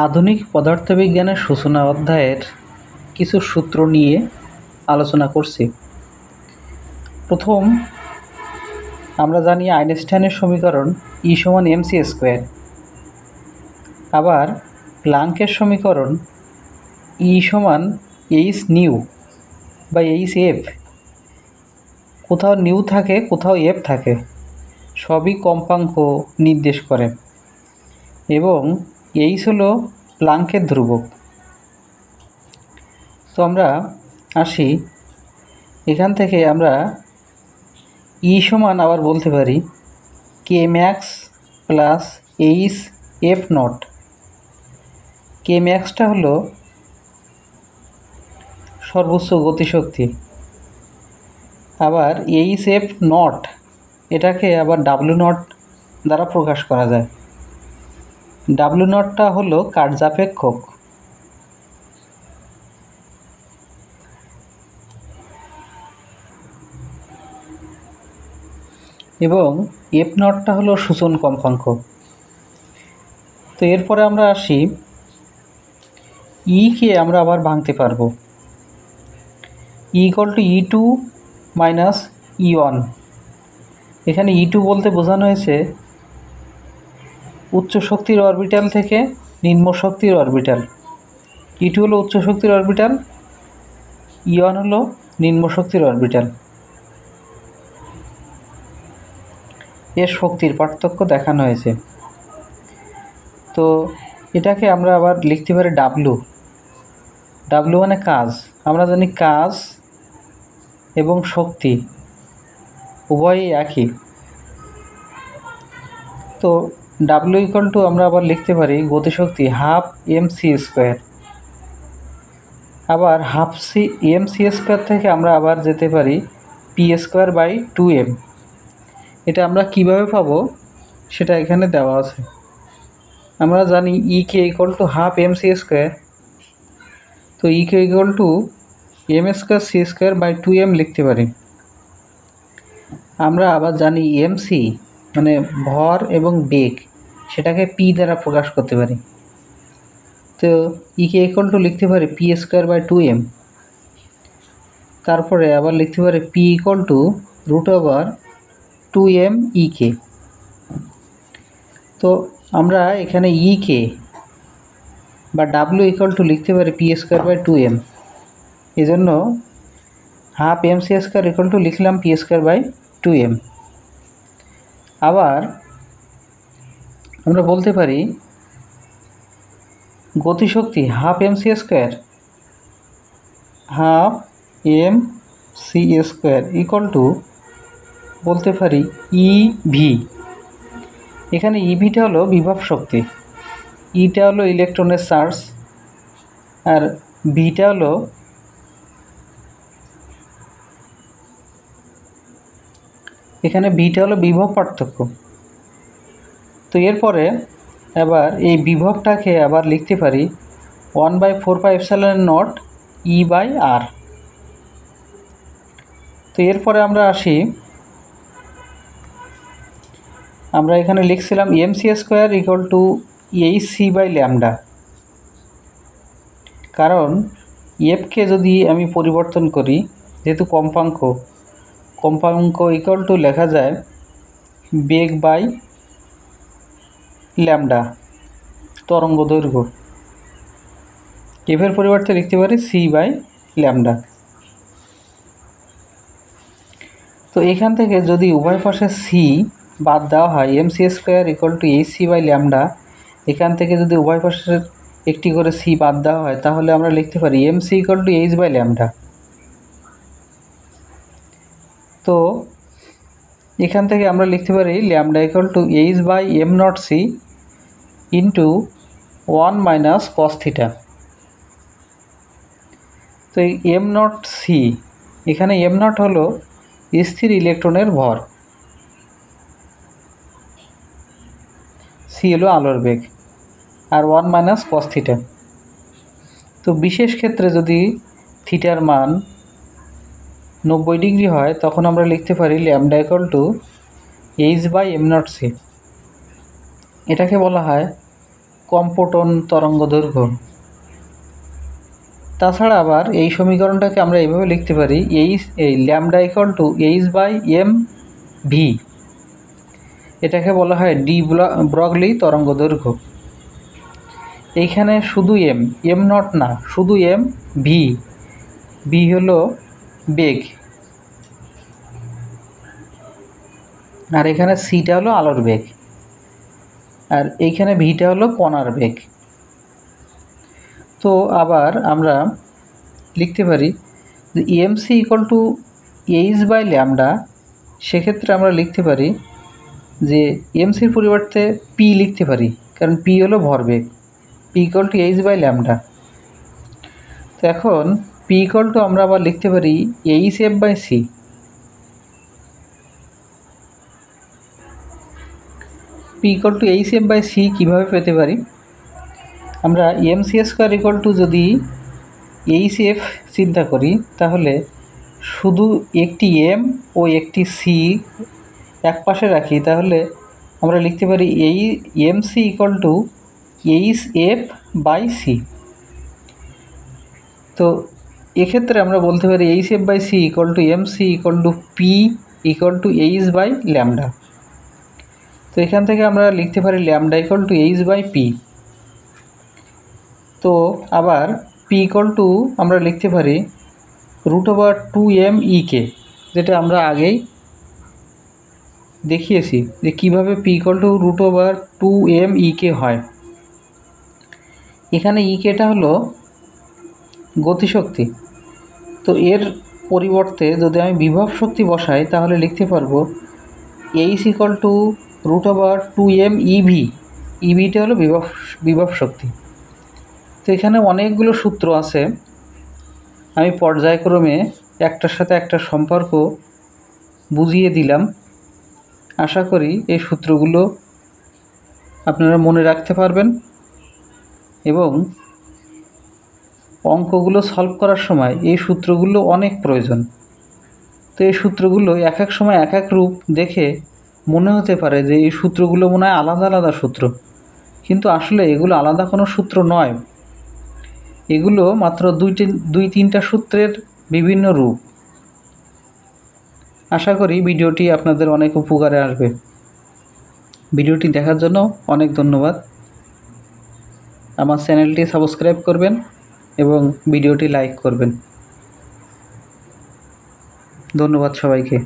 আধুনিক পদার্থবিজ্ঞানের সূচনা অধ্যায়ের কিছু সূত্র নিয়ে আলোচনা করছি। প্রথম আমরা জানি আইনস্টাইনের সমীকরণ E সমান mc স্কোয়ার। আবার প্লাঙ্কের সমীকরণ E সমান h নিউ বা hf। কোথাও নিউ থাকে, কোথাও এফ থাকে, সবই কম্পাঙ্ক নির্দেশ করে এবং h হলো প্লাঙ্কের ধ্রুবক। তো আমরা আসি, এখান থেকে আমরা E সমান আবার বলতে পারি K max plus H F naught. K ম্যাক্সটা হলো সর্বোচ্চ গতিশক্তি, আবার এইচ এফ নট এটাকে আবার ডাব্লিউ নট দ্বারা প্রকাশ করা যায়। ডাব্লিউ নটটা হলো কার্যাপেক্ষক এবং এফ নটটা হলো সূচন কম্পাঙ্ক। তো এরপরে আমরা আসি, কে আমরা আবার ভাঙতে পারবো E=E2 মাইনাস E1। এখানে E2 বলতে বোঝানো হয়েছে উচ্চ শক্তির অরবিটাল থেকে নিম্ন শক্তির অরবিটাল। E2 হলো উচ্চ শক্তির অরবিটাল, E1 হলো নিম্ন শক্তির অরবিটাল। এর শক্তির পার্থক্য দেখানো হয়েছে। তো এটাকে আমরা আবার লিখতে পারি ডাব্লু। ডাব্লু মানে কাজ। আমরা জানি কাজ এবং শক্তি উভয়ই একই। তো ডাব্লু আমরা আবার লিখতে পারি গতিশক্তি হাফ mc স্কোয়ার। আবার হাফ mc স্কোয়ার থেকে আমরা আবার যেতে পারি পি স্কোয়ার বাই 2m। এটা আমরা কিভাবে পাবো সেটা এখানে দেওয়া আছে। আমরা জানি কে হাফ mc স্কোয়ার, তো কে m square c square by 2m লিখতে পারি। আমরা আবার জানি mc মানে ভর এবং বেগ, সেটাকে পি দ্বারা প্রকাশ করতে পারি। তো কে লিখতে পারি পি স্কোয়ার বাই 2m। তারপরে আবার লিখতে পারি পি √2m কে। তো আমরা এখানে কে বা ডাব্লু লিখতে পারি পি স্কোয়ার বাই 2m। এই জন্য হাফ mc স্কোয়ার লিখলাম পি স্কোয়ার বাই 2m। আবার আমরা বলতে পারি গতিশক্তি হাফ mc স্কোয়ার বলতে পারি ইভি। এখানে ইভিটা হলো বিভব শক্তি, ইটা হলো ইলেকট্রনের চার্জ, আর ভিটা হলো বিভব পার্থক্য। তো এরপরে আবার এই বিভবটাকে আবার লিখতে পারি 1/4πε0 E/R। তো এরপরে আমরা আসি, আমরা এখানে লিখছিলাম mc স্কোয়ার hc/λ। কারণ এফকে যদি আমি পরিবর্তন করি, যেহেতু কম্পাঙ্ক লেখা যায় বেগ বাই ল্যামডা, তরঙ্গ দৈর্ঘ্য। এফের পরিবর্তে লিখতে পারি c/λ। তো এখান থেকে যদি উভয় পাশে সি বাদ দেওয়া হয়, mc স্কোয়ার hc/λ, এখান থেকে যদি উভয় পাশের একটি করে সি বাদ দেওয়া হয়, তাহলে আমরা লিখতে পারি mc h/λ। তো এখান থেকে আমরা লিখতে পারি λ h/m0c into 1 minus cos theta. তো এই m0c, এখানে m0 হলো স্থির ইলেকট্রনের ভর, সি হলো আলোর বেগ, আর 1 মাইনাস cos থিটা। তো বিশেষ ক্ষেত্রে যদি থিটার মান 90 ডিগ্রি হয়, তখন আমরা লিখতে পারি λ h/m0c। এটাকে বলা হয় কম্পটন তরঙ্গদৈর্ঘ্য। তাছাড়া আবার এই সমীকরণটাকে আমরা এইভাবে লিখতে পারি, এই lambda equal to H by M V. এটাকে বলা হয় ডি ব্রগলি তরঙ্গদৈর্ঘ্য। এইখানে শুধু এম নট না, শুধু এম, ভি হলো বেগ, আর এখানে সিটা হলো আলোর বেগ, আর এইখানে ভিটা হলো কণার বেগ। তো আবার আমরা লিখতে পারি যে MC equal to H by lambda. সেক্ষেত্রে আমরা লিখতে পারি যে এমসির পরিবর্তে পি লিখতে পারি, কারণ পি হলো ভরবেগ। P equal to H by lambda. তো এখন পি ইকুয়াল টু আমরা আবার লিখতে পারি H F by C. P equal to H F by C কীভাবে পেতে পারি? আমরা M C square equal to যদি এইচ এফ চিন্তা করি, তাহলে শুধু একটি এম ও একটি সি এক পাশে রাখি, তাহলে আমরা লিখতে পারি এই M C equal to H F by C. তো এক্ষেত্রে আমরা বলতে পারি H F by C equal to M C equal to P equal to H by lambda. তো এখান থেকে আমরা লিখতে পারি lambda equal to H by P. তো আবার পি ইকুয়াল টু আমরা লিখতে পারি √2m/e, যেটা আমরা আগেই দেখিয়েছি যে কীভাবে পি ইকুয়াল টু √2m/e হয়। এখানে ইকেটা হলো গতিশক্তি। তো এর পরিবর্তে যদি আমি বিভব শক্তি বসাই, তাহলে লিখতে পারবো এইচ ইকুয়াল টু √2m/ev। ইভিটা হলো বিভব শক্তি। তো এখানে অনেকগুলো সূত্র আছে, আমি পর্যায়ক্রমে একটার সাথে একটা সম্পর্ক বুঝিয়ে দিলাম। আশা করি এই সূত্রগুলো আপনারা মনে রাখতে পারবেন এবং অঙ্কগুলো সলভ করার সময় এই সূত্রগুলো অনেক প্রয়োজন। তো এই সূত্রগুলো এক এক সময় এক এক রূপ দেখে মনে হতে পারে যে এই সূত্রগুলো মনে হয় আলাদা আলাদা সূত্র, কিন্তু আসলে এগুলো আলাদা কোনো সূত্র নয়। এগুলো মাত্র দুই তিনটা সূত্রের বিভিন্ন রূপ। আশা করি ভিডিওটি আপনাদের অনেক উপকারে আসবে। ভিডিওটি দেখার জন্য অনেক ধন্যবাদ। আমার চ্যানেলটি সাবস্ক্রাইব করবেন এবং ভিডিওটি লাইক করবেন। ধন্যবাদ সবাইকে।